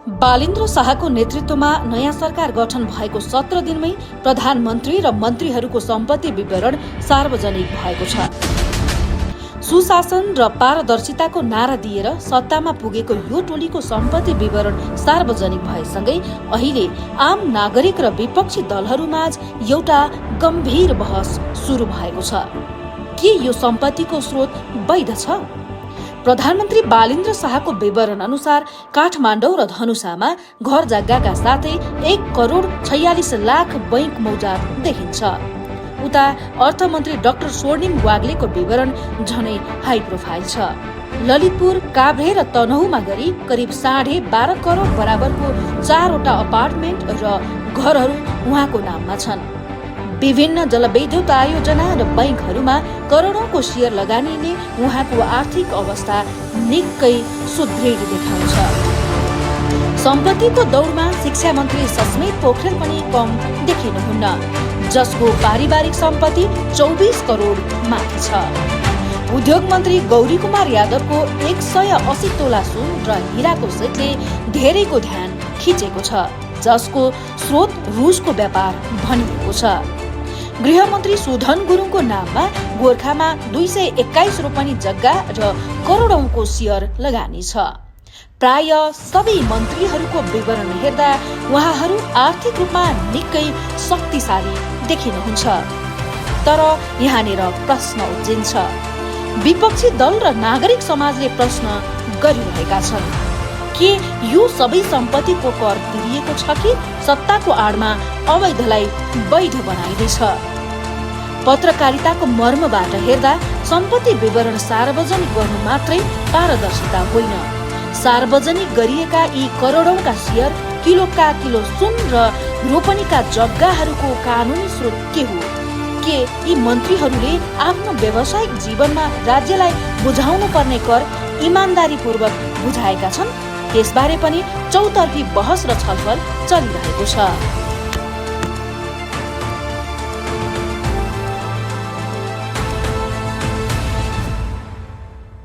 बालिन्द्र शाहको नेतृत्वमा नयाँ सरकार गठन भएको 17 दिनमै प्रधानमन्त्री र मन्त्रीहरूको सम्पत्ति विवरण सार्वजनिक भएको छ। सुशासन र पारदर्शिताको नारा दिएर सत्तामा पुगेको यो टोलीको सम्पत्ति विवरण सार्वजनिक भएसँगै अहिले आम नागरिक र विपक्षी दलहरूमाझ एउटा गम्भीर बहस सुरु भएको छ। के यो सम्पत्तिको स्रोत वैध छ? प्रधानमन्त्री बालिन्द्र शाहको विवरण अनुसार काठमाडौँ र धनुषामा घर जग्गाका साथै 1,46,00,000 बैंक मौजात देखिन्छ। उता अर्थमन्त्री डाक्टर स्वर्णिम वाग्लेको विवरण झनै हाई प्रोफाइल छ। ललितपुर, काभ्रे र तनहुमा गरी करिब 12.5 करोड बराबरको 4वटा अपार्टमेन्ट र घरहरू उहाँको नाममा छन्। विभिन्न जलविद्युत आयोजना र बैंकहरूमा करोडौंको शेयर लगानीले उहाँको आर्थिक अवस्था निकै सुदृढ देखाउँछ। सम्पत्तिको दौडमा शिक्षा मन्त्री सस्मित पोखरेल पनि कम देखिनुहुन्न, जसको पारिवारिक सम्पत्ति 24 करोड माथि छ। उद्योग मन्त्री गौरी कुमार यादवको 180 तोला सुन र हिराको सेटले धेरैको ध्यान खिचेको छ, जसको स्रोत रुसको व्यापार भनिएको छ। गृहमन्त्री सुधन गुरुङको नाममा गोर्खामा 221 रोपनी जग्गा र करोडौंको शेयर लगानी छ। प्राय सबै मन्त्रीहरूको विवरण हेर्दा उहाँहरू आर्थिक रूपमा निकै शक्तिशाली देखिनुहुन्छ। तर यहाँनिर प्रश्न उब्जिन्छ। विपक्षी दल र नागरिक समाजले प्रश्न गरिरहेका छन्, के यो सबै सम्पत्तिको कर तिरिएको छ कि सत्ताको आडमा अवैधलाई वैध बनाइँदैछ? पत्रकारिताको मर्मबाट हेर्दा सम्पत्ति विवरण सार्वजनिक गर्नु मात्रै पारदर्शिता होइन। सार्वजनिक गरिएका यी करोडौंका शेयर, किलोका किलो सुन र रोपनीका जग्गाहरूको कानुनी स्रोत के हो? के यी मन्त्रीहरूले आफ्नो व्यावसायिक जीवनमा राज्यलाई बुझाउनु पर्ने कर इमानदारीपूर्वक बुझाएका छन्? त्यसबारे पनि चौतर्फी बहस र छलफल चलिरहेको छ।